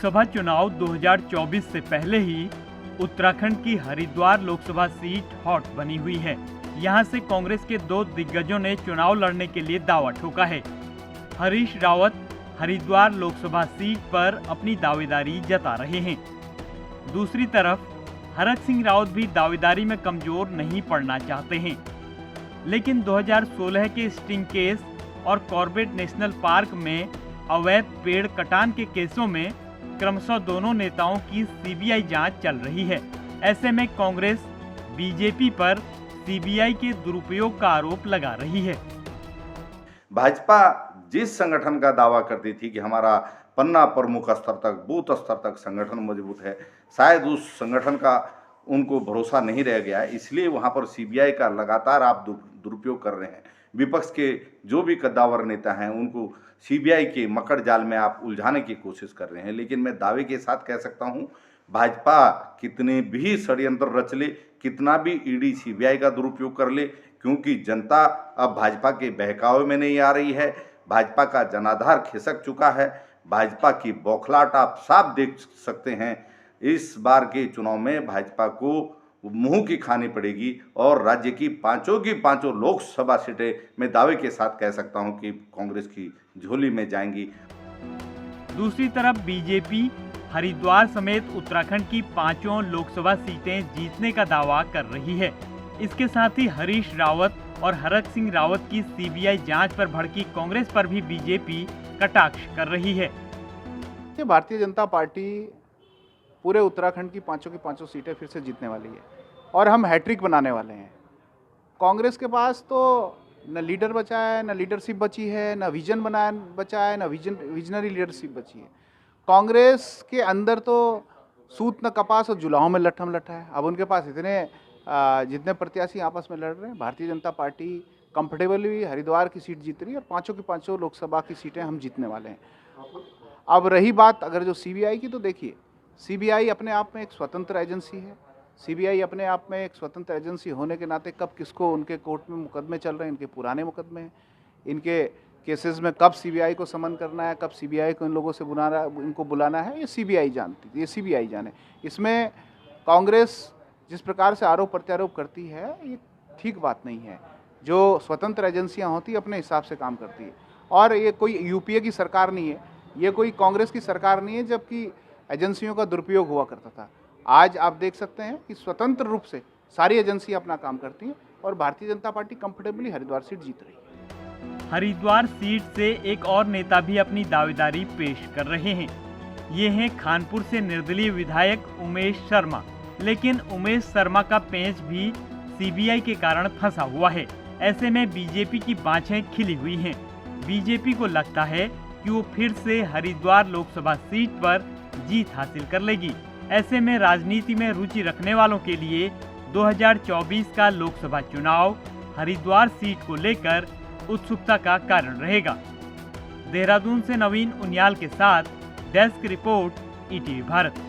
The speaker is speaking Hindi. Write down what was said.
लोकसभा चुनाव 2024 से पहले ही उत्तराखंड की हरिद्वार लोकसभा सीट हॉट बनी हुई है। यहां से कांग्रेस के दो दिग्गजों ने चुनाव लड़ने के लिए दावा ठोका है। हरीश रावत हरिद्वार लोकसभा सीट पर अपनी दावेदारी जता रहे हैं। दूसरी तरफ हरक सिंह रावत भी दावेदारी में कमजोर नहीं पड़ना चाहते हैं, लेकिन 2016 के स्टिंग केस और कॉर्बेट नेशनल पार्क में अवैध पेड़ कटान के केसों में क्रमशः दोनों नेताओं की सीबीआई जांच चल रही है। ऐसे में कांग्रेस बीजेपी पर सीबीआई के दुरुपयोग का आरोप लगा रही है। भाजपा जिस संगठन का दावा करती थी कि हमारा पन्ना प्रमुख स्तर तक, बूथ स्तर तक संगठन मजबूत है, शायद उस संगठन का उनको भरोसा नहीं रह गया है, इसलिए वहां पर सीबीआई का लगातार आप दुरुपयोग कर रहे हैं। विपक्ष के जो भी कद्दावर नेता हैं उनको सीबीआई के मकड़ जाल में आप उलझाने की कोशिश कर रहे हैं। लेकिन मैं दावे के साथ कह सकता हूं, भाजपा कितने भी षड्यंत्र रच ले, कितना भी ईडी सीबीआई का दुरुपयोग कर ले, क्योंकि जनता अब भाजपा के बहकावे में नहीं आ रही है। भाजपा का जनाधार खिसक चुका है। भाजपा की बौखलाहट आप साफ देख सकते हैं। इस बार के चुनाव में भाजपा को मुंह की खानी पड़ेगी और राज्य की पांचों लोकसभा सीटें मैं दावे के साथ कह सकता हूं कि कांग्रेस की झोली में जाएंगी। दूसरी तरफ बीजेपी हरिद्वार समेत उत्तराखंड की 5 लोकसभा सीटें जीतने का दावा कर रही है। इसके साथ ही हरीश रावत और हरक सिंह रावत की सीबीआई जांच पर भड़की कांग्रेस पर भी बीजेपी कटाक्ष कर रही है। भारतीय जनता पार्टी पूरे उत्तराखंड की 5 सीटें फिर से जीतने वाली है और हम हैट्रिक बनाने वाले हैं। कांग्रेस के पास तो न लीडर बचा है, न लीडरशिप बची है, न विजन बचा है, न विजनरी लीडरशिप बची है। कांग्रेस के अंदर तो सूत न कपास और जुलाहों में लट्ठम लट्ठा है। अब उनके पास जितने प्रत्याशी आपस में लड़ रहे हैं, भारतीय जनता पार्टी कंफर्टेबली हरिद्वार की सीट जीत रही है और 5 लोकसभा की सीटें हम जीतने वाले हैं। अब रही बात अगर जो सीबीआई की, तो देखिए सीबीआई अपने आप में एक स्वतंत्र एजेंसी है। सीबीआई अपने आप में एक स्वतंत्र एजेंसी होने के नाते कब किसको उनके कोर्ट में मुकदमे चल रहे हैं, इनके पुराने मुकदमे हैं, इनके केसेस में कब सीबीआई को समन करना है, कब सीबीआई को इन लोगों से इनको बुलाना है, ये सीबीआई जानती है, ये सीबीआई जाने। इसमें कांग्रेस जिस प्रकार से आरोप प्रत्यारोप करती है, ये ठीक बात नहीं है। जो स्वतंत्र एजेंसियाँ होती है अपने हिसाब से काम करती है और ये कोई यूपीए की सरकार नहीं है, ये कोई कांग्रेस की सरकार नहीं है जबकि एजेंसियों का दुरुपयोग हुआ करता था। आज आप देख सकते हैं कि स्वतंत्र रूप से सारी एजेंसियां अपना काम करती हैं और Bharatiya Janata party comfortably Haridwar seat जीत रही है। हरिद्वार सीट से एक और नेता भी अपनी दावेदारी पेश कर रहे हैं। ये हैं खानपुर से निर्दलीय विधायक उमेश शर्मा। लेकिन उमेश शर्मा का पेंच भी सीबीआई के कारण फंसा हुआ है। ऐसे में बीजेपी की बाछें खिली हुई हैं। बीजेपी को लगता है कि वो फिर से हरिद्वार लोकसभा सीट पर जीत हासिल कर लेगी। ऐसे में राजनीति में रुचि रखने वालों के लिए 2024 का लोकसभा चुनाव हरिद्वार सीट को लेकर उत्सुकता का कारण रहेगा। देहरादून से नवीन उनियाल के साथ डेस्क रिपोर्ट, ईटीवी भारत।